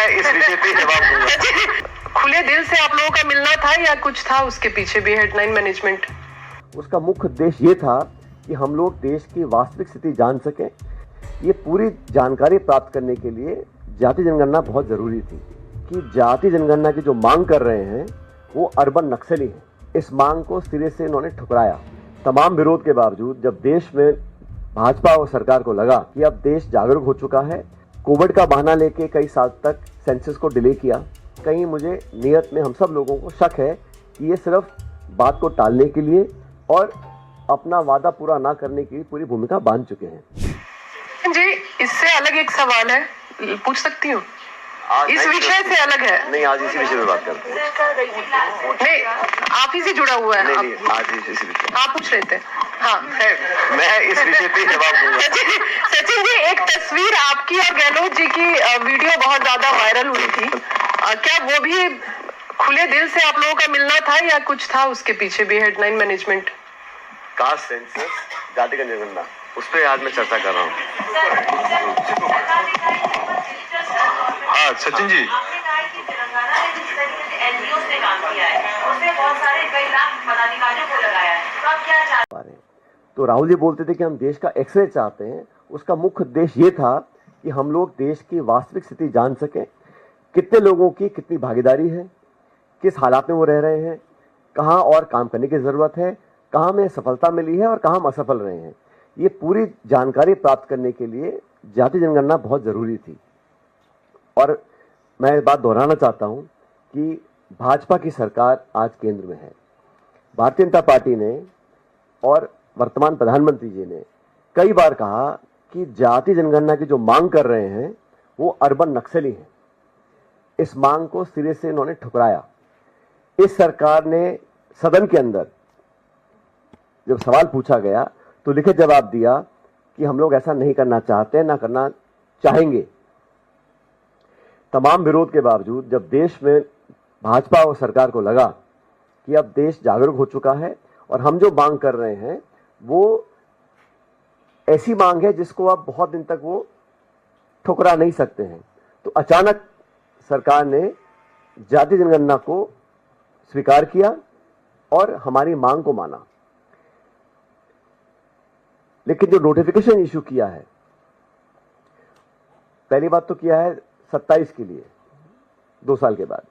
मैं इस विषय पे जवाब दूंगा। खुले दिल से आप लोगों का मिलना था या कुछ था उसके पीछे भी हेडलाइन मैनेजमेंट? उसका मुख्य उद्देश्य ये था कि हम लोग देश की वास्तविक स्थिति जान सकें। ये पूरी जानकारी प्राप्त करने के लिए जाति जनगणना बहुत ज़रूरी थी कि जाति जनगणना की जो मांग कर रहे हैं वो अर्बन नक्सली हैं। इस मांग को सिरे से इन्होंने ठुकराया। तमाम विरोध के बावजूद जब देश में भाजपा और सरकार को लगा कि अब देश जागरूक हो चुका है, कोविड का बहाना लेके कई साल तक सेंसस को डिले किया। कहीं मुझे नियत में हम सब लोगों को शक है कि ये सिर्फ बात को टालने के लिए और अपना वादा पूरा ना करने की पूरी भूमिका बांध चुके हैं। जी, इससे अलग एक सवाल है, पूछ सकती हूँ? इस विषय से अलग है। नहीं, आज इसी विषय पे बात करते हैं। नहीं, आप ही से जुड़ा हुआ है। नहीं, आज इसी विषय। आप पूछ रहे थे। हाँ, मैं इस विषय पे जवाब दूंगा। सचिन जी, एक तस्वीर आपकी और गहलोत जी की वीडियो बहुत ज्यादा वायरल हुई थी। क्या वो भी खुले दिल से आप लोगों का मिलना था या कुछ था उसके पीछे भी हेडलाइन मैनेजमेंट? कास्ट सेंसस, जाति का जनगणना, उस पर आज मैं चर्चा कर रहा हूँ। हाँ सचिन जी, आपने कहा कि तेलंगाना ने जिस तरीके से एनजीओ से काम किया है, उसमें बहुत सारे कई लाख पदाधिकारियों को लगाया है, तो आप क्या चाहते हैं? तो राहुल जी बोलते थे कि हम देश का एक्सरे चाहते हैं। उसका मुख्य उद्देश्य ये था कि हम लोग देश की वास्तविक स्थिति जान सकें, कितने लोगों की कितनी भागीदारी है, किस हालात में वो रह रहे हैं, कहाँ और काम करने की ज़रूरत है, कहाँ में सफलता मिली है और कहाँ हम असफल रहे हैं। ये पूरी जानकारी प्राप्त करने के लिए जाति जनगणना बहुत ज़रूरी थी। और मैं बात दोहराना चाहता हूँ कि भाजपा की सरकार आज केंद्र में है। भारतीय जनता पार्टी ने और वर्तमान प्रधानमंत्री जी ने कई बार कहा कि जाति जनगणना की जो मांग कर रहे हैं वो अर्बन नक्सली हैं। इस मांग को सिरे से इन्होंने ठुकराया। इस सरकार ने सदन के अंदर जब सवाल पूछा गया तो लिखित जवाब दिया कि हम लोग ऐसा नहीं करना चाहते, ना करना चाहेंगे। तमाम विरोध के बावजूद जब देश में भाजपा और सरकार को लगा कि अब देश जागरूक हो चुका है और हम जो मांग कर रहे हैं वो ऐसी मांग है जिसको अब बहुत दिन तक वो ठुकरा नहीं सकते हैं, तो अचानक सरकार ने जाति जनगणना को स्वीकार किया और हमारी मांग को माना। लेकिन जो नोटिफिकेशन इशू किया है, पहली बात तो किया है 27 के लिए, 2 साल के बाद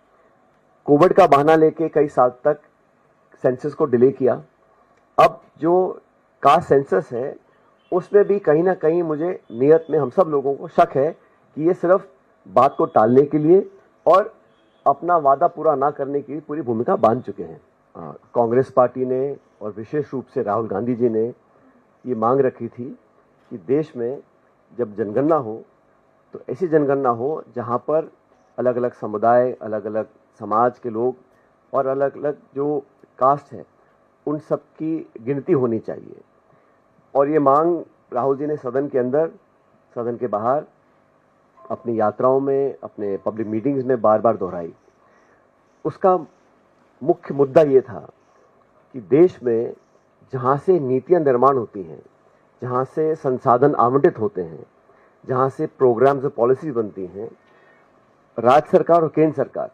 कोविड का बहाना लेके कई साल तक सेंसस को डिले किया। अब जो कास्ट सेंसस है उसमें भी कहीं ना कहीं मुझे नियत में हम सब लोगों को शक है कि ये सिर्फ बात को टालने के लिए और अपना वादा पूरा ना करने की पूरी भूमिका बांध चुके हैं। कांग्रेस पार्टी ने और विशेष रूप से राहुल गांधी जी ने ये मांग रखी थी कि देश में जब जनगणना हो तो ऐसी जनगणना हो जहाँ पर अलग अलग समुदाय, अलग अलग समाज के लोग और अलग अलग जो कास्ट है उन सब की गिनती होनी चाहिए। और ये मांग राहुल जी ने सदन के अंदर, सदन के बाहर, अपनी यात्राओं में, अपने पब्लिक मीटिंग्स में बार बार दोहराई। उसका मुख्य मुद्दा ये था कि देश में जहाँ से नीतियाँ निर्माण होती हैं, जहाँ से संसाधन आवंटित होते हैं, जहाँ से प्रोग्राम्स और पॉलिसीज बनती हैं, राज्य सरकार और केंद्र सरकार,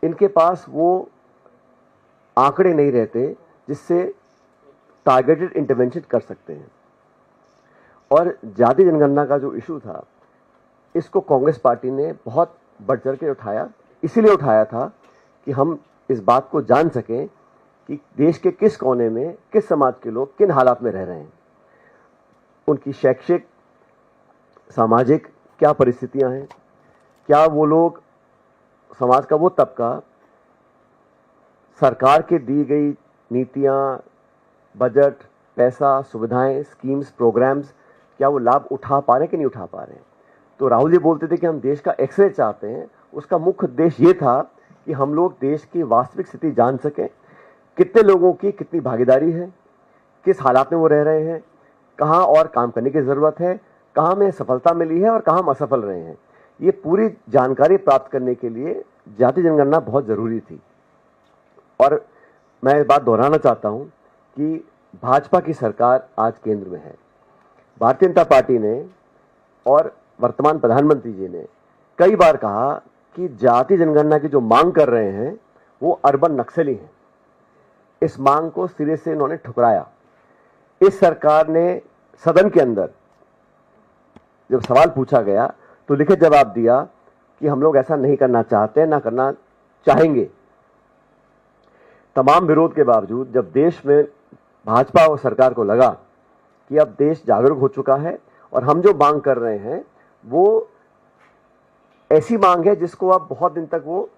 इनके पास वो आंकड़े नहीं रहते जिससे टारगेटेड इंटरवेंशन कर सकते हैं। और जाति जनगणना का जो इशू था, इसको कांग्रेस पार्टी ने बहुत बढ़ चढ़ के उठाया। इसीलिए उठाया था कि हम इस बात को जान सकें कि देश के किस कोने में किस समाज के लोग किन हालात में रह रहे हैं, उनकी शैक्षिक, सामाजिक क्या परिस्थितियां हैं, क्या वो लोग, समाज का वो तबका सरकार के दी गई नीतियां, बजट, पैसा, सुविधाएं, स्कीम्स, प्रोग्राम्स, क्या वो लाभ उठा पा रहे हैं कि नहीं उठा पा रहे हैं। तो राहुल जी बोलते थे कि हम देश का एक्सरे चाहते हैं। उसका मुख्य उद्देश्य ये था कि हम लोग देश की वास्तविक स्थिति जान सकें, कितने लोगों की कितनी भागीदारी है, किस हालात में वो रह रहे हैं, कहाँ और काम करने की ज़रूरत है, कहाँ में सफलता मिली है और कहाँ हम असफल रहे हैं। ये पूरी जानकारी प्राप्त करने के लिए जाति जनगणना बहुत ज़रूरी थी। और मैं बात दोहराना चाहता हूँ कि भाजपा की सरकार आज केंद्र में है। भारतीय जनता पार्टी ने और वर्तमान प्रधानमंत्री जी ने कई बार कहा कि जाति जनगणना की जो मांग कर रहे हैं वो अर्बन नक्सली हैं। इस मांग को सिरे से इन्होंने ठुकराया। इस सरकार ने सदन के अंदर जब सवाल पूछा गया तो लिखित जवाब दिया कि हम लोग ऐसा नहीं करना चाहते, ना करना चाहेंगे। तमाम विरोध के बावजूद जब देश में भाजपा और सरकार को लगा कि अब देश जागरूक हो चुका है और हम जो मांग कर रहे हैं वो ऐसी मांग है जिसको आप बहुत दिन तक वो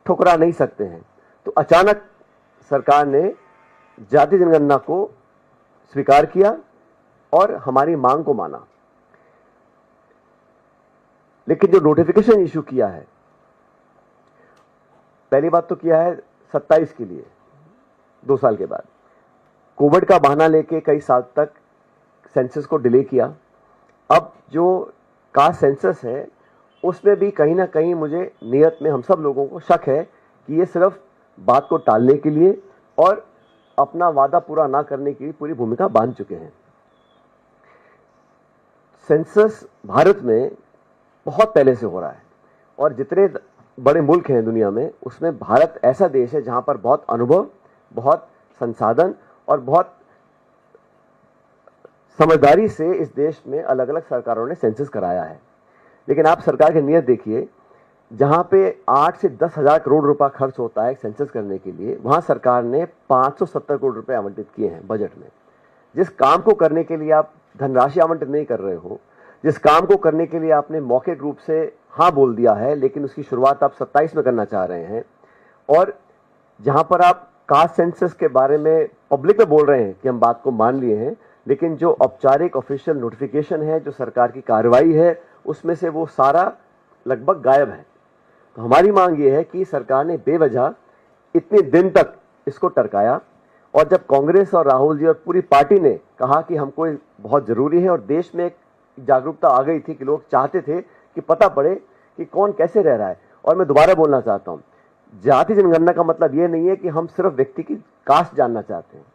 ठुकरा नहीं सकते हैं, तो अचानक सरकार ने जाति जनगणना को स्वीकार किया और हमारी मांग को माना। लेकिन जो नोटिफिकेशन इशू किया है, पहली बात तो किया है 27 के लिए, 2 साल के बाद। कोविड का बहाना लेके कई साल तक सेंसस को डिले किया। अब जो कास्ट सेंसस है उसमें भी कहीं ना कहीं मुझे नियत में हम सब लोगों को शक है कि ये सिर्फ बात को टालने के लिए और अपना वादा पूरा ना करने की पूरी भूमिका बांध चुके हैं। सेंसस भारत में बहुत पहले से हो रहा है और जितने बड़े मुल्क हैं दुनिया में उसमें भारत ऐसा देश है जहां पर बहुत अनुभव, बहुत संसाधन और बहुत समझदारी से इस देश में अलग अलग सरकारों ने सेंसस कराया है। लेकिन आप सरकार की नीयत देखिए, जहां पे 8 से 10 हजार करोड़ रुपया खर्च होता है सेंसस करने के लिए, वहां सरकार ने 570 करोड़ रुपए आवंटित किए हैं बजट में। जिस काम को करने के लिए आप धनराशि आवंटित नहीं कर रहे हो, जिस काम को करने के लिए आपने मौखिक रूप से हाँ बोल दिया है लेकिन उसकी शुरुआत आप 27 में करना चाह रहे हैं, और जहां पर आप कास्ट सेंसस के बारे में पब्लिक में बोल रहे हैं कि हम बात को मान लिए हैं, लेकिन जो औपचारिक ऑफिशियल नोटिफिकेशन है, जो सरकार की कार्रवाई है, उसमें से वो सारा लगभग गायब है। तो हमारी मांग ये है कि सरकार ने बेवजह इतने दिन तक इसको टरकाया, और जब कांग्रेस और राहुल जी और पूरी पार्टी ने कहा कि हमको बहुत जरूरी है और देश में एक जागरूकता आ गई थी कि लोग चाहते थे कि पता पड़े कि कौन कैसे रह रहा है। और मैं दोबारा बोलना चाहता हूं, जाति जनगणना का मतलब यह नहीं है कि हम सिर्फ व्यक्ति की कास्ट जानना चाहते हैं।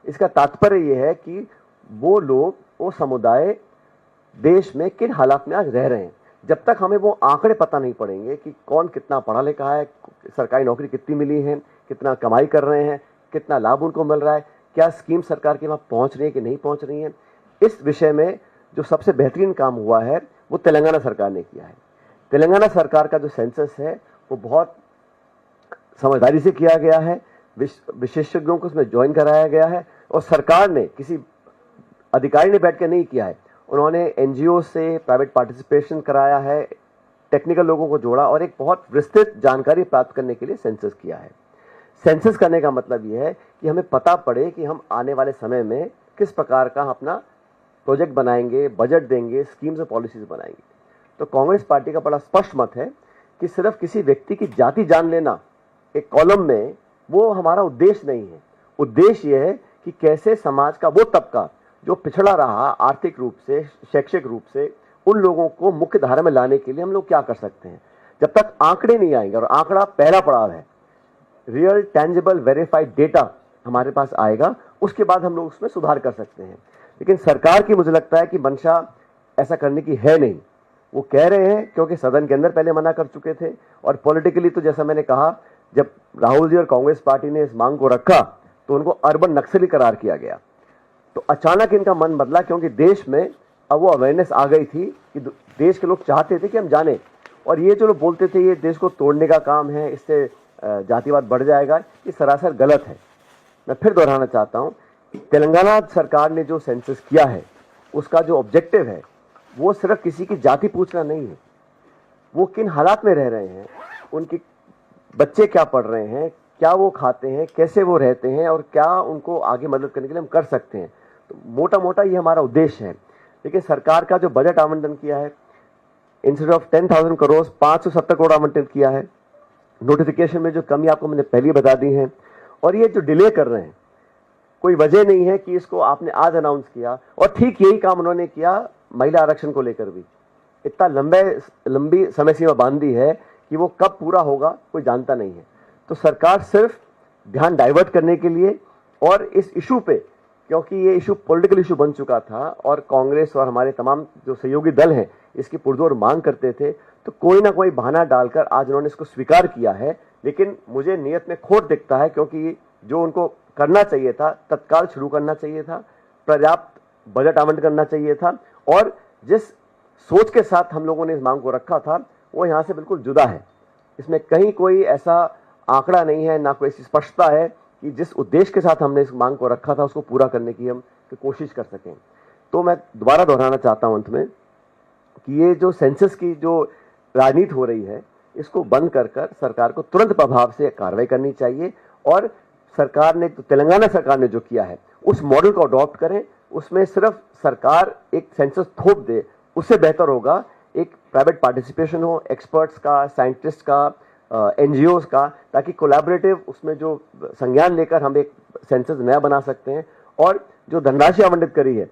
इसका तात्पर्य यह है कि वो लोग, वो समुदाय देश में किन हालात में आज रह रहे हैं। जब तक हमें वो आंकड़े पता नहीं पड़ेंगे कि कौन कितना पढ़ा लिखा है, सरकारी नौकरी कितनी मिली है, कितना कमाई कर रहे हैं, कितना लाभ उनको मिल रहा है, क्या स्कीम सरकार के वहां पहुंच रही है कि नहीं पहुंच रही है, इस विषय में जो सबसे बेहतरीन काम हुआ है वो तेलंगाना सरकार ने किया है। तेलंगाना सरकार का जो सेंसस है वो बहुत समझदारी से किया गया है, विशेषज्ञों को उसमें ज्वाइन कराया गया है, और सरकार ने किसी अधिकारी ने बैठ के नहीं किया है। उन्होंने एनजीओ से प्राइवेट पार्टिसिपेशन कराया है, टेक्निकल लोगों को जोड़ा और एक बहुत विस्तृत जानकारी प्राप्त करने के लिए सेंसस किया है। सेंसस करने का मतलब यह है कि हमें पता पड़े कि हम आने वाले समय में किस प्रकार का अपना प्रोजेक्ट बनाएंगे, बजट देंगे, स्कीम्स और पॉलिसीज बनाएंगे। तो कांग्रेस पार्टी का बड़ा स्पष्ट मत है कि सिर्फ किसी व्यक्ति की जाति जान लेना एक कॉलम में, वो हमारा उद्देश्य नहीं है। उद्देश्य यह है कि कैसे समाज का वो तबका जो पिछड़ा रहा आर्थिक रूप से, शैक्षिक रूप से, उन लोगों को मुख्य धारा में लाने के लिए हम लोग क्या कर सकते हैं। जब तक आंकड़े नहीं आएंगे, और आंकड़ा पहला पड़ाव है, रियल टेंजिबल वेरीफाइड डेटा हमारे पास आएगा, उसके बाद हम लोग उसमें सुधार कर सकते हैं। लेकिन सरकार की मुझे लगता है कि मंशा ऐसा करने की है नहीं। वो कह रहे हैं क्योंकि सदन के अंदर पहले मना कर चुके थे, और पॉलिटिकली तो जैसा मैंने कहा, जब राहुल जी और कांग्रेस पार्टी ने इस मांग को रखा तो उनको अर्बन नक्सली करार किया गया। तो अचानक इनका मन बदला क्योंकि देश में अब वो अवेयरनेस आ गई थी कि देश के लोग चाहते थे कि हम जाने, और ये जो लोग बोलते थे ये देश को तोड़ने का काम है, इससे जातिवाद बढ़ जाएगा, ये सरासर गलत है। मैं फिर दोहराना चाहता हूँ, तेलंगाना सरकार ने जो सेंसस किया है उसका जो ऑब्जेक्टिव है वो सिर्फ किसी की जाति पूछना नहीं है, वो किन हालात में रह रहे हैं, उनके बच्चे क्या पढ़ रहे हैं, क्या वो खाते हैं, कैसे वो रहते हैं, और क्या उनको आगे मदद करने के लिए हम कर सकते हैं। तो मोटा मोटा ये हमारा उद्देश्य है। लेकिन सरकार का जो बजट आवंटन किया है, इंस्टेड ऑफ 10,000 करोड़ 570 करोड़ आवंटित किया है। नोटिफिकेशन में जो कमी आपको मैंने पहले बता दी है, और ये जो डिले कर रहे हैं, कोई वजह नहीं है कि इसको आपने आज अनाउंस किया, और ठीक यही काम उन्होंने किया महिला आरक्षण को लेकर भी। इतना लंबी समय सीमा बांध दी है कि वो कब पूरा होगा कोई जानता नहीं है। तो सरकार सिर्फ ध्यान डाइवर्ट करने के लिए, और इस इशू पे, क्योंकि ये इशू पॉलिटिकल इशू बन चुका था और कांग्रेस और हमारे तमाम जो सहयोगी दल हैं इसकी पुरजोर मांग करते थे, तो कोई ना कोई बहाना डालकर आज उन्होंने इसको स्वीकार किया है, लेकिन मुझे नियत में खोट दिखता है, क्योंकि जो उनको करना चाहिए था तत्काल शुरू करना चाहिए था, पर्याप्त बजट आवंटन करना चाहिए था, और जिस सोच के साथ हम लोगों ने इस मांग को रखा था वो यहाँ से बिल्कुल जुदा है। इसमें कहीं कोई ऐसा आंकड़ा नहीं है, ना कोई ऐसी स्पष्टता है कि जिस उद्देश्य के साथ हमने इस मांग को रखा था उसको पूरा करने की हम कोशिश कर सकें। तो मैं दोबारा दोहराना चाहता हूं अंत में कि ये जो सेंसस की जो राजनीति हो रही है इसको बंद कर सरकार को तुरंत प्रभाव से कार्रवाई करनी चाहिए, और सरकार ने, तो तेलंगाना सरकार ने जो किया है उस मॉडल को अडॉप्ट करें। उसमें सिर्फ सरकार एक सेंसस थोप दे, उससे बेहतर होगा एक प्राइवेट पार्टिसिपेशन हो, एक्सपर्ट्स का, साइंटिस्ट का, एनजीओज का, ताकि कोलैबोरेटिव उसमें जो संज्ञान लेकर हम एक सेंसस नया बना सकते हैं। और जो धनराशि आवंटित करी है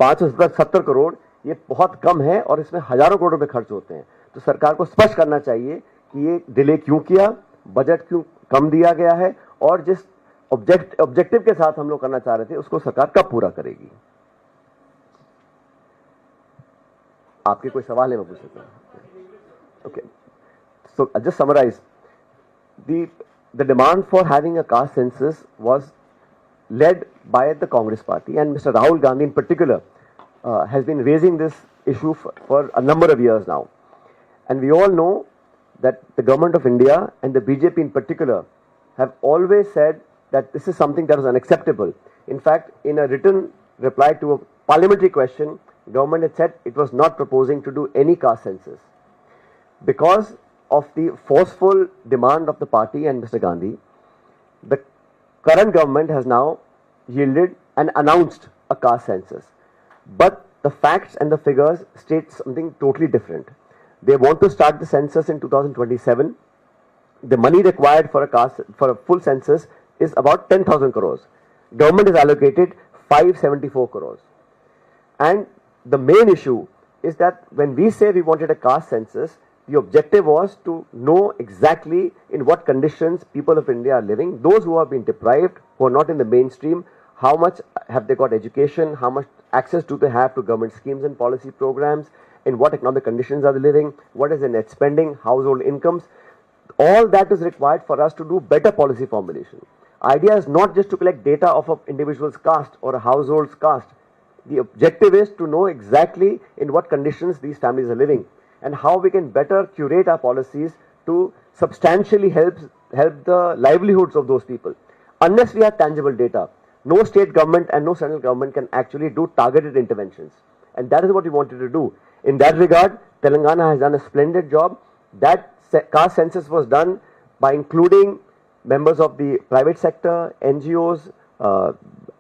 570 करोड़, ये बहुत कम है और इसमें हजारों करोड़ रुपए खर्च होते हैं। तो सरकार को स्पष्ट करना चाहिए कि ये डिले क्यों किया, बजट क्यों कम दिया गया है, और जिस ऑब्जेक्टिव के साथ हम लोग करना चाह रहे थे उसको सरकार कब पूरा करेगी। आपके कोई सवाल है मैं पूछ सकता हूं? Okay, so just summarize, the demand for having a caste census was led by the Congress party, and Mr. Rahul Gandhi in particular has been raising this issue for a number of years now. And we all know that the government of India and the BJP in particular have always said that this is something that is unacceptable. In fact, in a written reply to a parliamentary question, government had said it was not proposing to do any caste census. Because of the forceful demand of the party and Mr. Gandhi, the current government has now yielded and announced a caste census. But the facts and the figures state something totally different. They want to start the census in 2027. The money required for a full census is about 10,000 crores. Government has allocated 574 crores. And the main issue is that when we say we wanted a caste census, the objective was to know exactly in what conditions people of India are living, those who have been deprived, who are not in the mainstream, how much have they got education, how much access do they have to government schemes and policy programs, in what economic conditions are they living, what is their net spending, household incomes. All that is required for us to do better policy formulation. Idea is not just to collect data of an individual's caste or a household's caste. The objective is to know exactly in what conditions these families are living and how we can better curate our policies to substantially help the livelihoods of those people. Unless we have tangible data, no state government and no central government can actually do targeted interventions. And that is what we wanted to do. In that regard, Telangana has done a splendid job. That caste census was done by including members of the private sector, NGOs,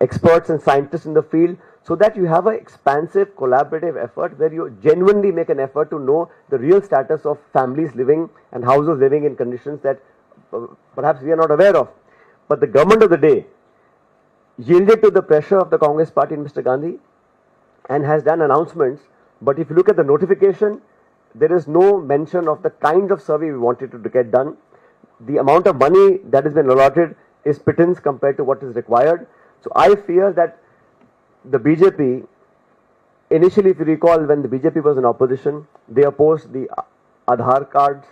experts and scientists in the field, so that you have an expansive collaborative effort where you genuinely make an effort to know the real status of families living and households living in conditions that perhaps we are not aware of. But the government of the day yielded to the pressure of the Congress party and Mr. Gandhi and has done announcements. But if you look at the notification, there is no mention of the kind of survey we wanted to get done. The amount of money that has been allotted is pittance compared to what is required. So I fear that the BJP, initially if you recall when the BJP was in opposition, they opposed the Aadhaar cards,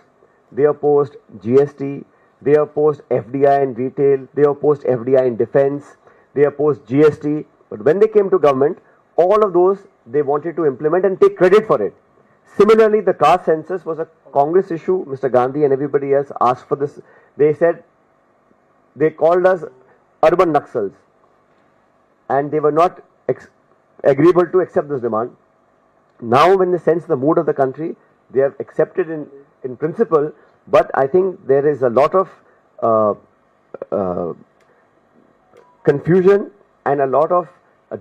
they opposed GST, they opposed FDI in retail, they opposed FDI in defense, they opposed GST. But when they came to government, all of those they wanted to implement and take credit for it. Similarly, the caste census was a Congress issue. Mr. Gandhi and everybody else asked for this. They said, they called us urban Naxals, and they were not agreeable to accept this demand. Now when they sense the mood of the country, they have accepted in principle, but I think there is a lot of confusion and a lot of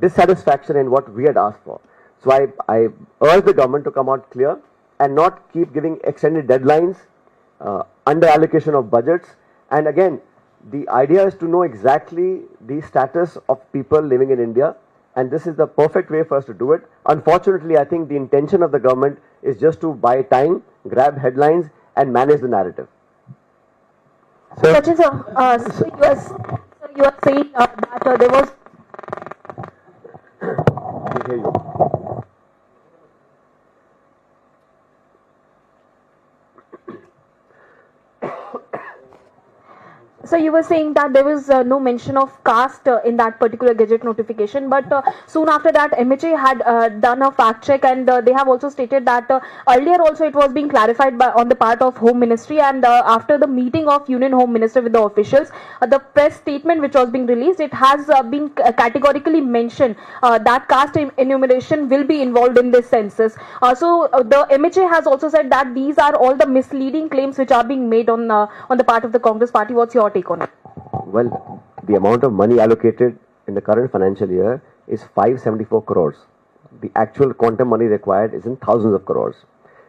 dissatisfaction in what we had asked for. So I urge the government to come out clear and not keep giving extended deadlines, under allocation of budgets. And again, the idea is to know exactly the status of people living in India, and this is the perfect way for us to do it. Unfortunately, I think the intention of the government is just to buy time, grab headlines and manage the narrative. Sachin sir, so you are saying that there was. We hear you. So you were saying that there was no mention of caste in that particular Gazette notification, but soon after that MHA had done a fact check, and they have also stated that earlier also it was being clarified on the part of Home Ministry, and after the meeting of Union Home Minister with the officials, the press statement which was being released, it has been categorically mentioned that caste enumeration will be involved in this census. So the MHA has also said that these are all the misleading claims which are being made on the part of the Congress party. What's your take on it? Well, the amount of money allocated in the current financial year is 574 crores. The actual quantum money required is in thousands of crores.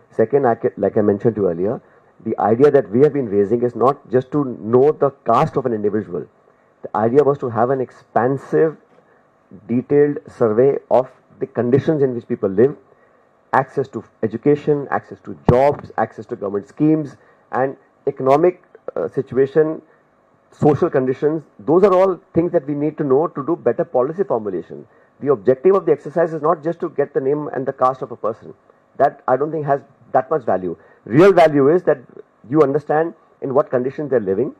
Second, like I mentioned to you earlier, the idea that we have been raising is not just to know the caste of an individual. The idea was to have an expansive, detailed survey of the conditions in which people live, access to education, access to jobs, access to government schemes, and economic situation, social conditions. Those are all things that we need to know to do better policy formulation. The objective of the exercise is not just to get the name and the caste of a person. That I don't think has that much value. Real value is that you understand in what conditions they're living,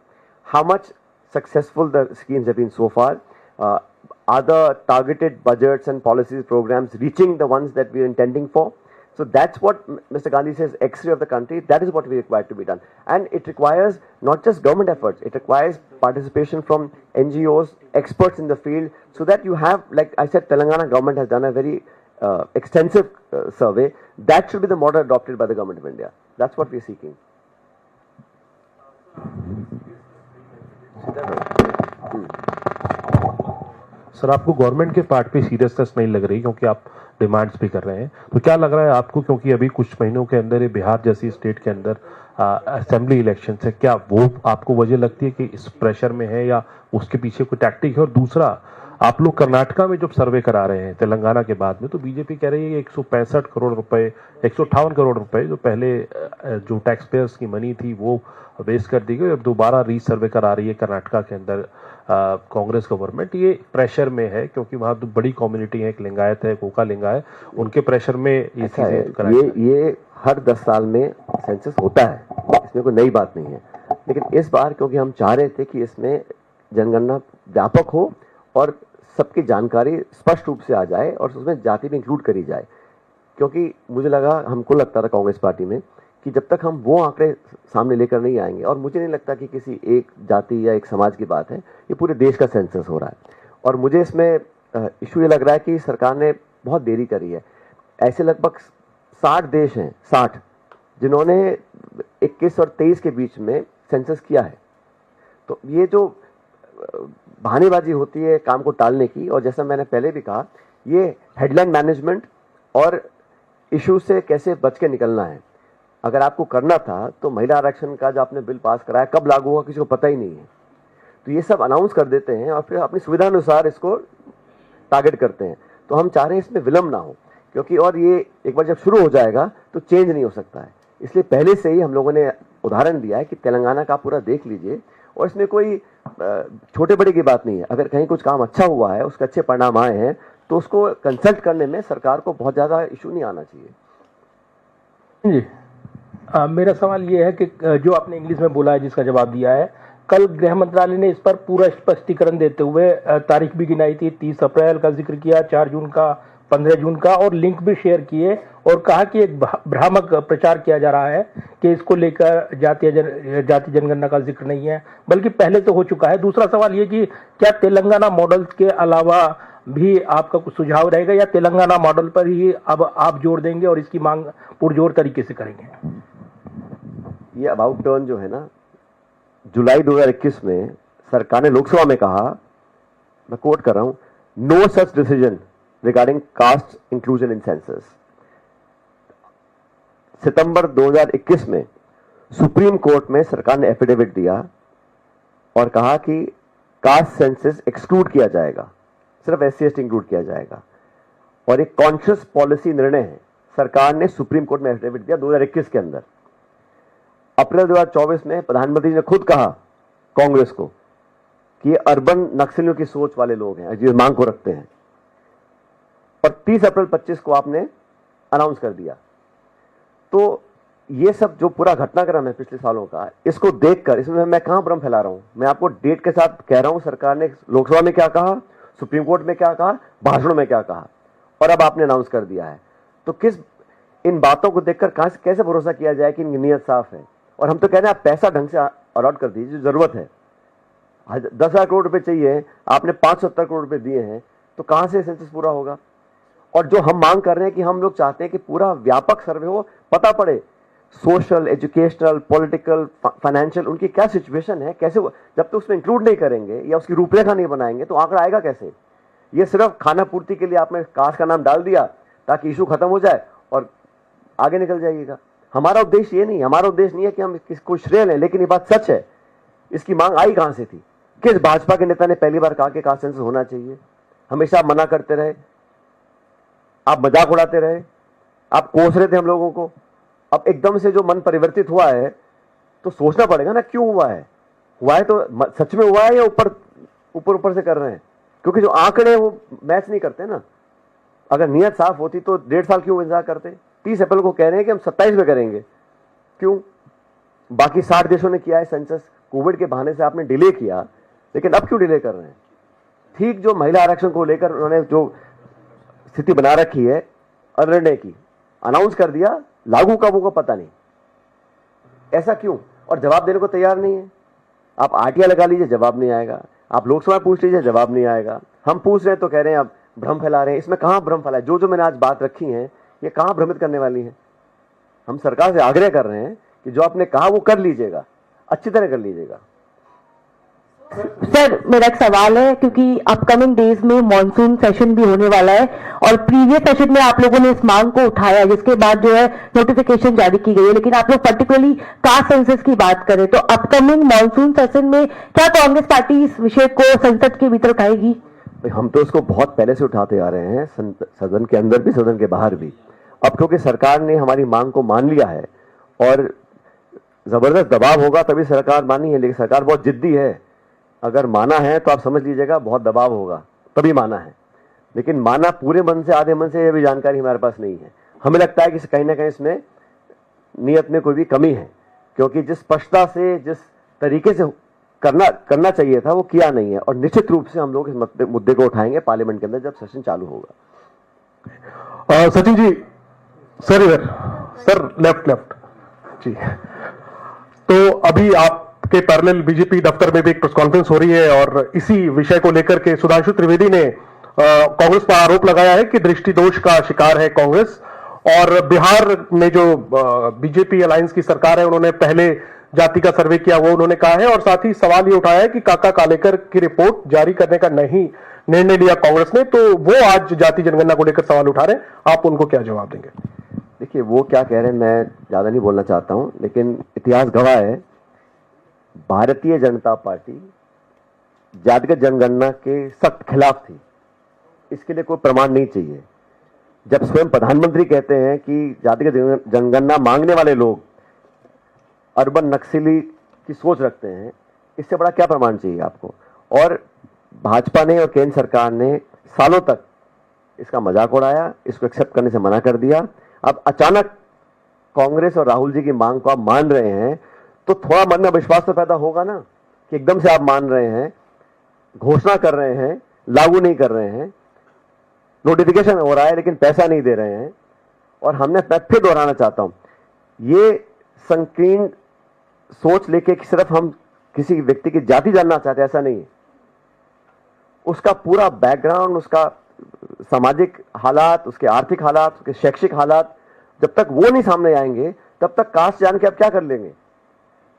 how much successful the schemes have been so far, are the targeted budgets and policies programs reaching the ones that we are intending for. So that's what Mr. Gandhi says, X-ray of the country. That is what we require to be done. And it requires not just government efforts, it requires participation from NGOs, experts in the field, so that you have, like I said, Telangana government has done a very extensive survey. That should be the model adopted by the government of India. That's what we are seeking. Sir, आपको government के part पे seriousness नहीं लग रही क्योंकि आप demands भी कर रहे हैं, तो क्या लग रहा है आपको, क्योंकि अभी कुछ महीनों के अंदर ये बिहार जैसी स्टेट के अंदर असेंबली इलेक्शन है, क्या वो आपको वजह लगती है कि इस प्रेशर में है या उसके पीछे कोई टैक्टिक है? और दूसरा, आप लोग कर्नाटका में जब सर्वे करा रहे हैं तेलंगाना के बाद में, तो बीजेपी कह रही है 165 करोड़ रुपए, 158 करोड़ रुपए जो पहले जो टैक्स पेयर्स की मनी थी वो वेस्ट कर दी गई, अब दोबारा रीसर्वे करा रही है कर्नाटका के अंदर कांग्रेस गवर्नमेंट। ये प्रेशर में है क्योंकि वहाँ तो बड़ी कम्युनिटी है, एक लिंगायत है, कोका लिंगायत, उनके प्रेशर में ये चीजें ये हर 10 साल में सेंसस होता है, इसमें कोई नई बात नहीं है। लेकिन इस बार क्योंकि हम चाह रहे थे कि इसमें जनगणना व्यापक हो और सबकी जानकारी स्पष्ट रूप से आ जाए और उसमें जाति भी इंक्लूड करी जाए, क्योंकि मुझे लगा, हमको लगता था कांग्रेस पार्टी में कि जब तक हम वो आंकड़े सामने लेकर नहीं आएंगे, और मुझे नहीं लगता कि किसी एक जाति या एक समाज की बात है, ये पूरे देश का सेंसस हो रहा है। और मुझे इसमें इशू ये लग रहा है कि सरकार ने बहुत देरी करी है। ऐसे लगभग 60 देश हैं, 60, जिन्होंने 21 और 23 के बीच में सेंसस किया है। तो ये जो बहानेबाजी होती है काम को टालने की, और जैसा मैंने पहले भी कहा, ये हेडलाइन मैनेजमेंट और इशू से कैसे बच के निकलना है। अगर आपको करना था तो महिला आरक्षण का जो आपने बिल पास कराया कब लागू होगा किसी को पता ही नहीं है, तो ये सब अनाउंस कर देते हैं और फिर अपनी सुविधा अनुसार इसको टारगेट करते हैं। तो हम चाह रहे हैं इसमें विलंब ना हो, क्योंकि और ये एक बार जब शुरू हो जाएगा तो चेंज नहीं हो सकता है। इसलिए पहले से ही हम लोगों ने उदाहरण दिया है कि तेलंगाना का पूरा देख लीजिए, और इसमें कोई छोटे बड़े की बात नहीं है। अगर कहीं कुछ काम अच्छा हुआ है, उसके अच्छे परिणाम आए हैं, तो उसको कंसल्ट करने में सरकार को बहुत ज्यादा इशू नहीं आना चाहिए। जी, मेरा सवाल ये है कि जो आपने इंग्लिश में बोला है, जिसका जवाब दिया है, कल गृह मंत्रालय ने इस पर पूरा स्पष्टीकरण देते हुए तारीख भी गिनाई थी, 30 अप्रैल का जिक्र किया, 4 जून का, 15 जून का, और लिंक भी शेयर किए और कहा कि एक भ्रामक प्रचार किया जा रहा है कि इसको लेकर जाति जनगणना का जिक्र नहीं है, बल्कि पहले से हो चुका है। दूसरा सवाल ये कि क्या तेलंगाना मॉडल के अलावा भी आपका कुछ सुझाव रहेगा, या तेलंगाना मॉडल पर ही अब आप जोर देंगे और इसकी मांग पुरजोर तरीके से करेंगे? ये अबाउट टर्न जो है ना, जुलाई 2021 में सरकार ने लोकसभा में कहा, मैं कोट कर रहा हूं, no such decision regarding caste inclusion in census. सितंबर 2021 में सुप्रीम कोर्ट में सरकार ने एफिडेविट दिया और कहा कि कास्ट सेंसस एक्सक्लूड किया जाएगा, सिर्फ SC/ST इंक्लूड किया जाएगा, और एक कॉन्शियस पॉलिसी निर्णय है। सरकार ने सुप्रीम कोर्ट में एफिडेविट दिया 2021 के अंदर। अप्रैल 2024 में प्रधानमंत्री ने खुद कहा कांग्रेस को कि ये अर्बन नक्सलियों की सोच वाले लोग हैं, जिस मांग को रखते हैं, और 30 अप्रैल 25 को आपने अनाउंस कर दिया। तो ये सब जो पूरा घटनाक्रम है पिछले सालों का, इसको देखकर इसमें मैं कहां भ्रम फैला रहा हूं? मैं आपको डेट के साथ कह रहा हूं, सरकार ने लोकसभा में क्या कहा, सुप्रीम कोर्ट में क्या कहा, भाषणों में क्या कहा, और अब आपने अनाउंस कर दिया है। तो किस इन बातों को देखकर कैसे भरोसा किया जाए कि इनकी नीयत साफ है? और हम तो कह रहे हैं आप पैसा ढंग से अलॉट कर दीजिए, जो जरूरत है। 10,000 करोड़ रुपए चाहिए, आपने 570 करोड़ रुपए दिए हैं, तो कहां से सेंसस पूरा होगा? और जो हम मांग कर रहे हैं कि हम लोग चाहते हैं कि पूरा व्यापक सर्वे हो, पता पड़े सोशल, एजुकेशनल, पॉलिटिकल, फाइनेंशियल उनकी क्या सिचुएशन है, कैसे जब तक उसमें इंक्लूड नहीं करेंगे या उसकी रूपरेखा नहीं बनाएंगे तो आंकड़ा आएगा कैसे? ये सिर्फ खाना पूर्ति के लिए आपने कास्ट का नाम डाल दिया ताकि इशू खत्म हो जाए और आगे निकल जाइएगा। हमारा उद्देश्य ये नहीं, हमारा उद्देश्य नहीं है कि हम किसको श्रेय लें, लेकिन ये बात सच है। इसकी मांग आई कहां से थी? किस भाजपा के नेता ने पहली बार कहा कि कास्ट सेंसस होना चाहिए? हमेशा आप मना करते रहे, आप मजाक उड़ाते रहे, आप कोस रहे थे हम लोगों को। अब एकदम से जो मन परिवर्तित हुआ है तो सोचना पड़ेगा ना क्यों हुआ है। हुआ है तो सच में हुआ है या ऊपर से कर रहे हैं? क्योंकि जो आंकड़े वो मैच नहीं करते ना। अगर नियत साफ होती तो 1.5 साल क्यों इंतजार करते? 30 अप्रैल को कह रहे हैं कि हम 27 में करेंगे, क्यों? बाकी 60 देशों ने किया है सेंसस, कोविड के बहाने से आपने डिले किया, लेकिन अब क्यों डिले कर रहे हैं? ठीक जो महिला आरक्षण को लेकर उन्होंने जो स्थिति बना रखी है निर्णय की, अनाउंस कर दिया, लागू कब होगा पता नहीं। ऐसा क्यों? और जवाब देने को तैयार नहीं है। आप आरटीआई लगा लीजिए, जवाब नहीं आएगा। आप लोकसभा पूछ लीजिए, जवाब नहीं आएगा। हम पूछ रहे हैं तो कह रहे हैं आप भ्रम फैला रहे हैं। इसमें कहां भ्रम फैला है? जो मैंने आज बात रखी है ये कहां भ्रमित करने वाली है? हम सरकार से आग्रह कर रहे हैं कि जो आपने कहा वो कर लीजिएगा, अच्छी तरह कर लीजिएगा। सर, मेरा एक सवाल है, क्योंकि अपकमिंग डेज में मॉनसून सेशन भी होने वाला है और प्रीवियस सेशन में आप लोगों ने इस मांग को उठाया, जिसके बाद जो है नोटिफिकेशन जारी की गई है, लेकिन आप लोग पर्टिकुलरली कास्ट सेंसस की बात करें तो अपकमिंग मॉनसून सेशन में क्या कांग्रेस पार्टी इस विषय को संसद के भीतर उठाएगी? हम तो इसको बहुत पहले से उठाते आ रहे हैं, सदन के अंदर भी सदन के बाहर भी। अब क्योंकि सरकार ने हमारी मांग को मान लिया है और जबरदस्त दबाव होगा तभी सरकार मानी है, लेकिन सरकार बहुत जिद्दी है। अगर माना है तो आप समझ लीजिएगा बहुत दबाव होगा तभी माना है, लेकिन माना पूरे मन से आधे मन से, यह भी जानकारी हमारे पास नहीं है। हमें लगता है कि कहीं ना कहीं इसमें नियत में कोई भी कमी है, क्योंकि जिस स्पष्टता से, जिस तरीके से करना चाहिए था वो किया नहीं है। और निश्चित रूप से हम लोग इस मुद्दे को उठाएंगे पार्लियामेंट के अंदर जब सेशन चालू होगा। सचिन जी, सर इधर, सर लेफ्ट जी। तो अभी आपके पैरेलल बीजेपी दफ्तर में भी एक प्रेस कॉन्फ्रेंस हो रही है और इसी विषय को लेकर के सुधांशु त्रिवेदी ने कांग्रेस पर आरोप लगाया है कि दृष्टि दोष का शिकार है कांग्रेस। और बिहार में जो बीजेपी अलायंस की सरकार है उन्होंने पहले जाति का सर्वे किया, वो उन्होंने कहा है। और साथ ही सवाल ये उठाया है कि काका कालेकर की रिपोर्ट जारी करने का नहीं निर्णय लिया कांग्रेस ने, तो वो आज जाति जनगणना को लेकर सवाल उठा रहे हैं। आप उनको क्या जवाब देंगे? देखिए वो क्या कह रहे हैं मैं ज्यादा नहीं बोलना चाहता हूं, लेकिन इतिहास गवाह है भारतीय जनता पार्टी जातिगत जनगणना के सख्त खिलाफ थी। इसके लिए कोई प्रमाण नहीं चाहिए। जब स्वयं प्रधानमंत्री कहते हैं कि जातिगत जनगणना मांगने वाले लोग अर्बन नक्सली की सोच रखते हैं, इससे बड़ा क्या प्रमाण चाहिए आपको? और भाजपा ने और केंद्र सरकार ने सालों तक इसका मजाक उड़ाया, इसको एक्सेप्ट करने से मना कर दिया। अब अचानक कांग्रेस और राहुल जी की मांग को आप मान रहे हैं तो थोड़ा मन में विश्वास तो पैदा होगा ना कि एकदम से आप मान रहे हैं, घोषणा कर रहे हैं, लागू नहीं कर रहे हैं, नोटिफिकेशन हो रहा है लेकिन पैसा नहीं दे रहे हैं। और मैं फिर दोहराना चाहता हूं, ये संकीर्ण सोच लेके कि सिर्फ हम किसी व्यक्ति की जाति जानना चाहते हैं, ऐसा नहीं है। उसका पूरा बैकग्राउंड, उसका सामाजिक हालात, उसके आर्थिक हालात, उसके शैक्षिक हालात, जब तक वो नहीं सामने आएंगे तब तक कास्ट जान के आप क्या कर लेंगे?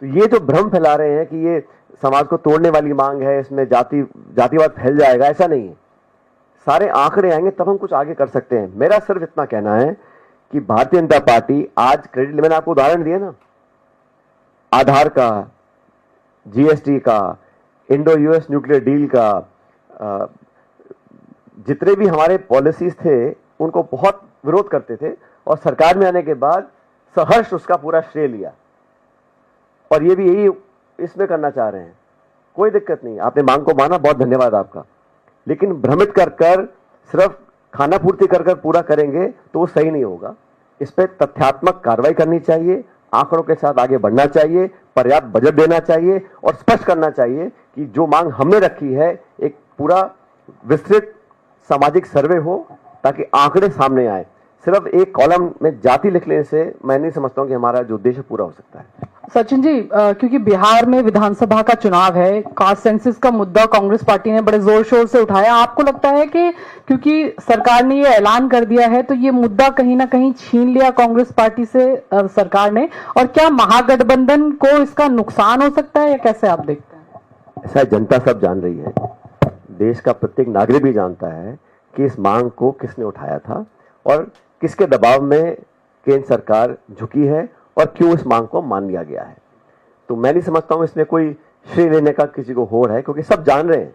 तो ये जो भ्रम फैला रहे हैं कि ये समाज को तोड़ने वाली मांग है, इसमें जातिवाद फैल जाएगा, ऐसा नहीं है। सारे आंकड़े आएंगे तब हम कुछ आगे कर सकते हैं। मेरा सिर्फ इतना कहना है कि भारतीय जनता पार्टी आज क्रेडिट, मैंने आपको उदाहरण दिया ना, आधार का, जीएसटी का, इंडो यूएस न्यूक्लियर डील का, जितने भी हमारे पॉलिसीज थे उनको बहुत विरोध करते थे और सरकार में आने के बाद सहर्ष उसका पूरा श्रेय लिया। और ये भी यही इसमें करना चाह रहे हैं। कोई दिक्कत नहीं, आपने मांग को माना, बहुत धन्यवाद आपका। लेकिन भ्रमित कर सिर्फ खाना पूर्ति कर पूरा करेंगे तो वो सही नहीं होगा। इस पर तथ्यात्मक कार्रवाई करनी चाहिए, आंकड़ों के साथ आगे बढ़ना चाहिए, पर्याप्त बजट देना चाहिए और स्पष्ट करना चाहिए कि जो मांग हमने रखी है एक पूरा विस्तृत सामाजिक सर्वे हो ताकि आंकड़े सामने आए। सिर्फ एक कॉलम में जाति लिख लेने से मैं नहीं समझता हूं कि हमारा जो उद्देश्य पूरा हो सकता है। सचिन जी, क्योंकि बिहार में विधानसभा का चुनाव है, कास्ट सेंसस का मुद्दा कांग्रेस पार्टी ने बड़े जोर शोर से उठाया। आपको लगता है कि क्योंकि सरकार ने ये ऐलान कर दिया है तो ये मुद्दा कहीं ना कहीं छीन लिया कांग्रेस पार्टी से सरकार ने, और क्या महागठबंधन को इसका नुकसान हो सकता है या कैसे आप देखते हैं? ऐसा जनता सब जान रही है, देश का प्रत्येक नागरिक भी जानता है कि इस मांग को किसने उठाया था और किसके दबाव में केंद्र सरकार झुकी है और क्यों इस मांग को मान लिया गया है। तो मैं नहीं समझता हूं इसमें कोई श्रेय लेने का किसी को होड़ है, क्योंकि सब जान रहे हैं,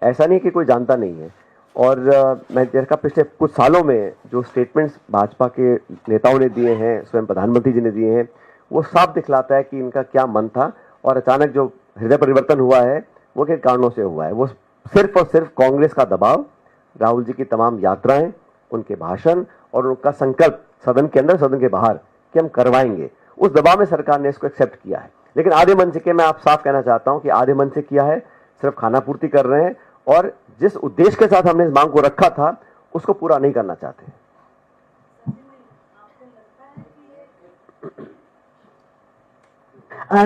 ऐसा नहीं कि कोई जानता नहीं है। और मैं देखा पिछले कुछ सालों में जो स्टेटमेंट्स भाजपा के नेताओं ने दिए हैं, स्वयं प्रधानमंत्री जी ने दिए हैं, वो साफ दिखलाता है कि इनका क्या मन था और अचानक जो हृदय परिवर्तन हुआ है वो किन कारणों से हुआ है। वो सिर्फ और सिर्फ कांग्रेस का दबाव, राहुल जी की तमाम यात्राएं, उनके भाषण और उनका संकल्प सदन के अंदर सदन के बाहर कि हम करवाएंगे, उस दबाव में सरकार ने इसको एक्सेप्ट किया है। लेकिन आधे मन से, मैं आप साफ कहना चाहता हूं कि आधे मन से किया है, सिर्फ खाना पूर्ति कर रहे हैं और जिस उद्देश्य के साथ हमने इस मांग को रखा था उसको पूरा नहीं करना चाहते।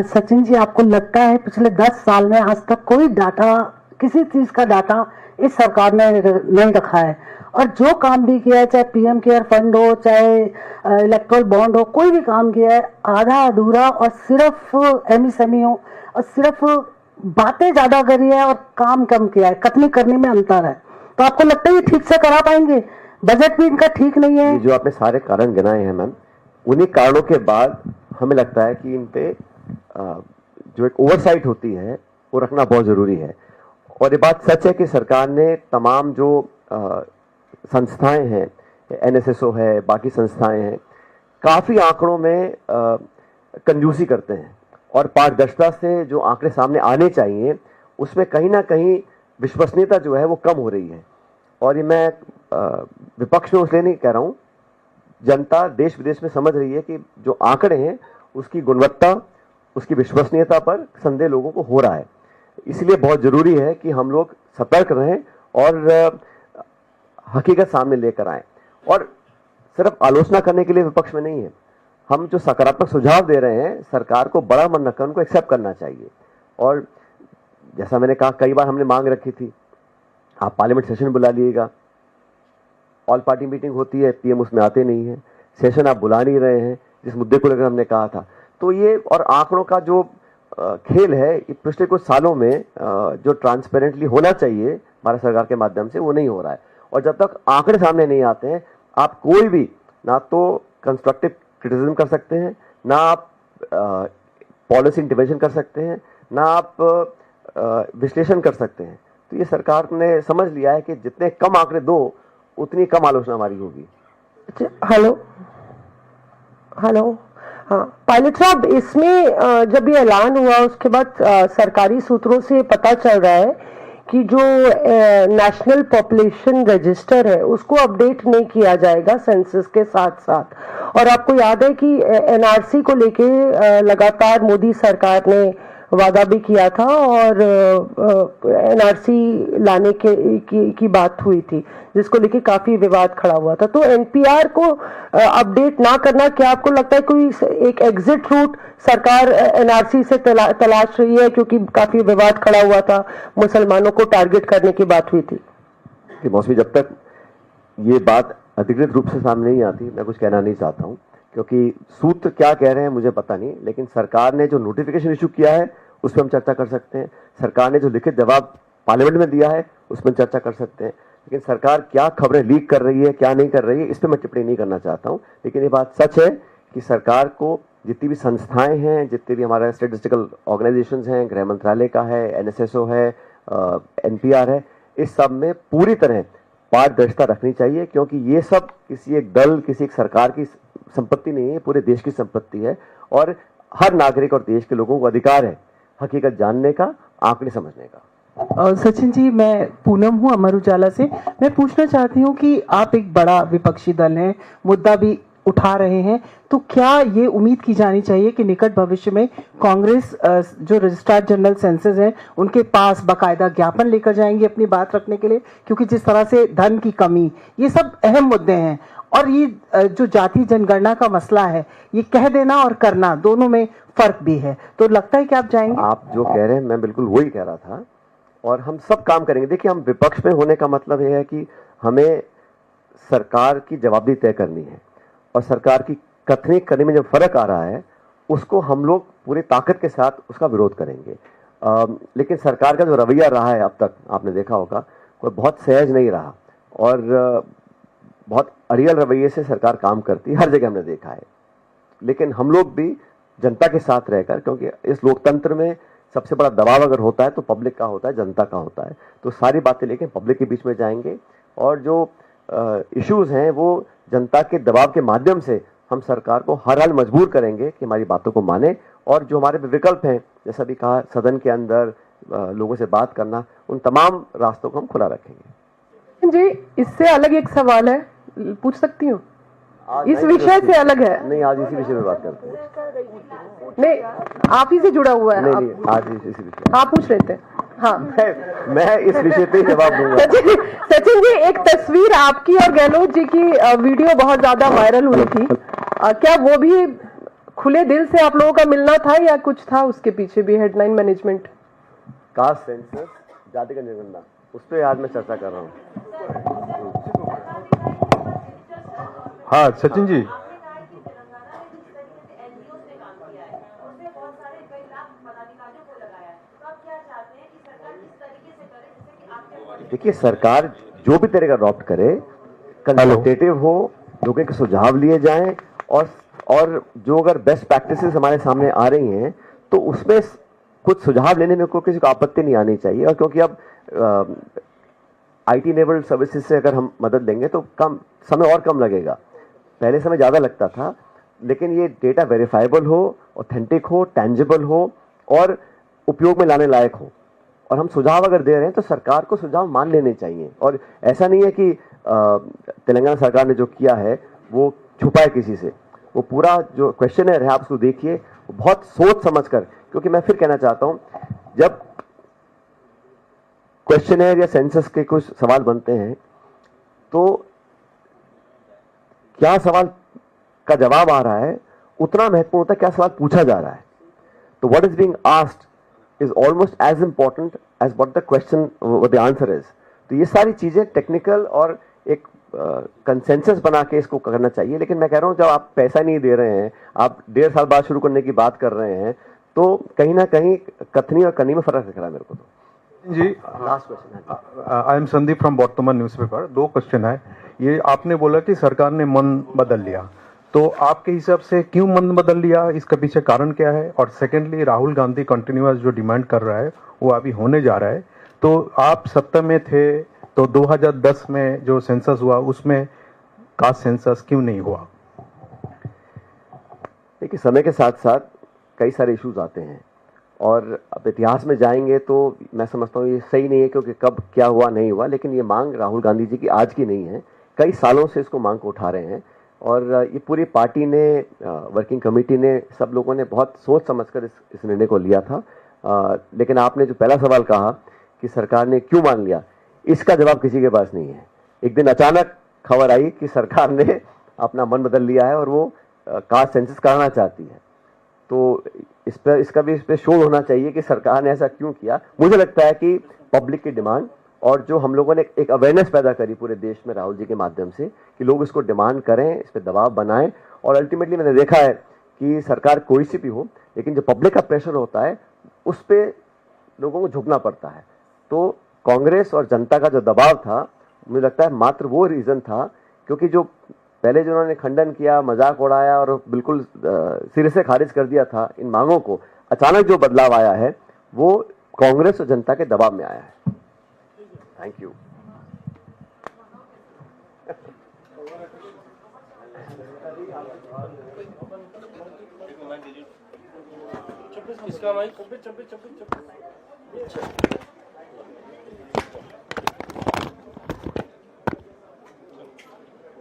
सचिन जी, आपको लगता है पिछले 10 साल में आज तक कोई डाटा, किसी चीज का डाटा इस सरकार ने नहीं रखा है, और जो काम भी किया है, चाहे पीएम केयर फंड हो, चाहे इलेक्ट्रल बॉन्ड हो, कोई भी काम किया है आधा अधूरा और सिर्फ एमएसएमई हो और सिर्फ बातें ज्यादा करी है और काम कम किया है, कटनी करने में अंतर है। तो आपको लगता है ये ठीक से करा पाएंगे? बजट भी इनका ठीक नहीं है। जो आपने सारे कारण गिनाए हैं मैम, उन्हीं कारणों के बाद हमें लगता है कि इन पे जो एक ओवरसाइट होती है वो रखना बहुत जरूरी है। और ये बात सच है कि सरकार ने तमाम जो संस्थाएं हैं, एनएसएसओ है, बाकी संस्थाएं हैं, काफी आंकड़ों में कंजूसी करते हैं और पारदर्शिता से जो आंकड़े सामने आने चाहिए उसमें कहीं ना कहीं विश्वसनीयता जो है वो कम हो रही है। और ये मैं विपक्ष में इसलिए नहीं कह रहा हूं, जनता देश विदेश में समझ रही है कि जो आंकड़े हैं उसकी गुणवत्ता, उसकी विश्वसनीयता पर संदेह लोगों को हो रहा है। इसलिए बहुत जरूरी है कि हम लोग सतर्क रहें और हकीकत सामने लेकर आएं। और सिर्फ आलोचना करने के लिए विपक्ष में नहीं है, हम जो सकारात्मक सुझाव दे रहे हैं सरकार को बड़ा मन रखकर उनको एक्सेप्ट करना चाहिए। और जैसा मैंने कहा, कई बार हमने मांग रखी थी, आप पार्लियामेंट सेशन बुला लीजिएगा, ऑल पार्टी मीटिंग होती है, पीएम उसमें आते नहीं है, सेशन आप बुला नहीं रहे हैं जिस मुद्दे को लेकर हमने कहा था। तो ये और आंकड़ों का जो खेल है पिछले कुछ सालों में जो ट्रांसपेरेंटली होना चाहिए भारत सरकार के माध्यम से वो नहीं हो रहा है। और जब तक आंकड़े सामने नहीं आते हैं आप कोई भी ना तो कंस्ट्रक्टिव क्रिटिसिज्म कर सकते हैं, ना आप पॉलिसी इंटरवेंशन कर सकते हैं, ना आप विश्लेषण कर सकते हैं। तो ये सरकार ने समझ लिया है कि जितने कम आंकड़े दो उतनी कम आलोचना हमारी होगी। हेलो हेलो, हाँ पायलट साहब, इसमें जब ये ऐलान हुआ उसके बाद सरकारी सूत्रों से पता चल रहा है कि जो नेशनल पॉपुलेशन रजिस्टर है उसको अपडेट नहीं किया जाएगा सेंसस के साथ साथ। और आपको याद है कि एनआरसी को लेके लगातार मोदी सरकार ने वादा भी किया था और एनआरसी लाने की बात हुई थी, जिसको लेके काफी विवाद खड़ा हुआ था। तो एनपीआर को अपडेट ना करना, क्या आपको लगता है कोई एक एग्जिट रूट सरकार एनआरसी से तलाश रही है, क्योंकि काफी विवाद खड़ा हुआ था, मुसलमानों को टारगेट करने की बात हुई थी? मौसमी, जब तक ये बात अधिकृत रूप से सामने नहीं आती मैं कुछ कहना नहीं चाहता हूं, क्योंकि सूत्र क्या कह रहे हैं मुझे पता नहीं। लेकिन सरकार ने जो नोटिफिकेशन इशू किया है उस पर हम चर्चा कर सकते हैं, सरकार ने जो लिखित जवाब पार्लियामेंट में दिया है उस पर चर्चा कर सकते हैं। लेकिन सरकार क्या खबरें लीक कर रही है, क्या नहीं कर रही है, इस पर मैं टिप्पणी नहीं करना चाहता हूं। लेकिन ये बात सच है कि सरकार को जितनी भी संस्थाएं हैं, जितने भी हमारे स्टेटिस्टिकल ऑर्गेनाइजेशंस हैं, गृह मंत्रालय का है, एनएसएसओ है, एनपीआर है, इस सब में पूरी तरह पारदर्शिता रखनी चाहिए, क्योंकि ये सब किसी एक दल, किसी एक सरकार की संपत्ति नहीं है, पूरे देश की संपत्ति है। और हर नागरिक और देश के लोगों को अधिकार है हकीकत जानने का, आंकड़े समझने का। सचिन जी, मैं पूनम हूँ अमर उजाला से। मैं पूछना चाहती हूँ कि आप एक बड़ा विपक्षी दल हैं, मुद्दा भी उठा रहे हैं, तो क्या ये उम्मीद की जानी चाहिए कि निकट भविष्य में कांग्रेस जो रजिस्ट्रार जनरल सेंसस हैं उनके पास बाकायदा ज्ञापन लेकर जाएंगे अपनी बात रखने के लिए? क्योंकि जिस तरह से धन की कमी, ये सब अहम मुद्दे हैं, और ये जो जाति जनगणना का मसला है, ये कह देना और करना दोनों में फर्क भी है, तो लगता है कि आप जाएंगे? आप जो कह रहे हैं मैं बिल्कुल वही कह रहा था, और हम सब काम करेंगे। देखिए, हम विपक्ष में होने का मतलब यह है कि हमें सरकार की जवाबदेही तय करनी है, और सरकार की कथनी करने में जब फर्क आ रहा है उसको हम लोग पूरी ताकत के साथ उसका विरोध करेंगे। लेकिन सरकार का जो रवैया रहा है अब तक, आपने देखा होगा, कोई बहुत सहज नहीं रहा, और बहुत अड़ियल रवैये से सरकार काम करती है, हर जगह हमने देखा है। लेकिन हम लोग भी जनता के साथ रहकर, क्योंकि इस लोकतंत्र में सबसे बड़ा दबाव अगर होता है तो पब्लिक का होता है, जनता का होता है, तो सारी बातें लेके पब्लिक के बीच में जाएंगे, और जो इश्यूज हैं वो जनता के दबाव के माध्यम से हम सरकार को हर हाल मजबूर करेंगे कि हमारी बातों को माने, और जो हमारे विकल्प हैं, जैसा भी कहा, सदन के अंदर लोगों से बात करना, उन तमाम रास्तों को हम खुला रखेंगे। जी, इससे अलग एक सवाल है, पूछ सकती हूँ? इस विषय से अलग है। नहीं, आज इसी विषय में बात करते हैं। नहीं, आप ही से जुड़ा हुआ है। नहीं, आज इसी विषय। आप पूछ रहे थे। हाँ, मैं इस विषय पे जवाब दूंगा। सचिन जी, एक तस्वीर आपकी और गहलोत जी की वीडियो बहुत ज्यादा वायरल हुई थी, क्या वो भी खुले दिल से आप लोगों का मिलना था या कुछ था उसके पीछे भी? हेडलाइन मैनेजमेंट, कास्ट सेंसस, जाति का जनगणना, उस पर आज मैं चर्चा कर रहा हूँ। हाँ सचिन जी, देखिए, सरकार जो भी तरीका अडॉप्ट करे, कंसल्टेटिव हो, लोगों के सुझाव लिए जाएं, और जो अगर बेस्ट प्रैक्टिसेस हमारे सामने आ रही हैं तो उसमें कुछ सुझाव लेने में कोई किसी को आपत्ति नहीं आनी चाहिए। और क्योंकि अब आईटी इनेबल्ड सर्विसेज से अगर हम मदद लेंगे तो कम समय और कम लगेगा, पहले समय ज़्यादा लगता था, लेकिन ये डेटा वेरीफाइबल हो, ऑथेंटिक हो, टेंजिबल हो, और उपयोग में लाने लायक हो। और हम सुझाव अगर दे रहे हैं तो सरकार को सुझाव मान लेने चाहिए, और ऐसा नहीं है कि तेलंगाना सरकार ने जो किया है वो छुपाए किसी से। वो पूरा जो क्वेश्चनर है, आप उसको देखिए, बहुत सोच समझकर, क्योंकि मैं फिर कहना चाहता हूं, जब क्वेश्चनर या सेंसस के कुछ सवाल बनते हैं तो क्या सवाल का जवाब आ रहा है उतना महत्वपूर्ण होता है क्या सवाल पूछा जा रहा है। तो what is being asked is almost as important as what the question, what the answer is. तो ये सारी चीजें टेक्निकल और एक कंसेंसस बना के इसको करना चाहिए। लेकिन मैं कह रहा हूं, जब आप पैसा नहीं दे रहे हैं, आप 1.5 साल बाद शुरू करने की बात कर रहे हैं, तो कहीं ना कहीं कथनी और करनी में फर्क दिख रहा है मेरे को। तो जी, last question, I am Sandeep from Vartaman newspaper. 2 question है। ये आपने बोला कि सरकार ने मन बदल लिया, तो आपके हिसाब से क्यों मन बदल लिया, इसका पीछे कारण क्या है? और सेकेंडली, राहुल गांधी कंटिन्यूअस जो डिमांड कर रहा है वो अभी होने जा रहा है, तो आप सत्ता में थे तो 2010 में जो सेंसस हुआ उसमें कास्ट सेंसस क्यों नहीं हुआ? देखिए, समय के साथ साथ कई सारे इश्यूज आते हैं, और अब इतिहास में जाएंगे तो मैं समझता हूँ ये सही नहीं है, क्योंकि कब क्या हुआ नहीं हुआ। लेकिन ये मांग राहुल गांधी जी की आज की नहीं है, कई सालों से इसको मांग को उठा रहे हैं, और ये पूरी पार्टी ने, वर्किंग कमेटी ने, सब लोगों ने बहुत सोच समझकर इस निर्णय को लिया था। लेकिन आपने जो पहला सवाल कहा कि सरकार ने क्यों मान लिया, इसका जवाब किसी के पास नहीं है। एक दिन अचानक खबर आई कि सरकार ने अपना मन बदल लिया है और वो कास्ट सेंसस कराना चाहती है, तो इसका भी इस पर शोध होना चाहिए कि सरकार ने ऐसा क्यों किया। मुझे लगता है कि पब्लिक की डिमांड, और जो हम लोगों ने एक अवेयरनेस पैदा करी पूरे देश में राहुल जी के माध्यम से, कि लोग इसको डिमांड करें, इस पर दबाव बनाएं, और अल्टीमेटली मैंने देखा है कि सरकार कोई सी भी हो, लेकिन जो पब्लिक का प्रेशर होता है उस पर लोगों को झुकना पड़ता है। तो कांग्रेस और जनता का जो दबाव था, मुझे लगता है मात्र वो रीजन था, क्योंकि जो पहले जो उन्होंने खंडन किया, मजाक उड़ाया और बिल्कुल सिरे से खारिज कर दिया था इन मांगों को, अचानक जो बदलाव आया है वो कांग्रेस और जनता के दबाव में आया है। Thank you. इसका माइक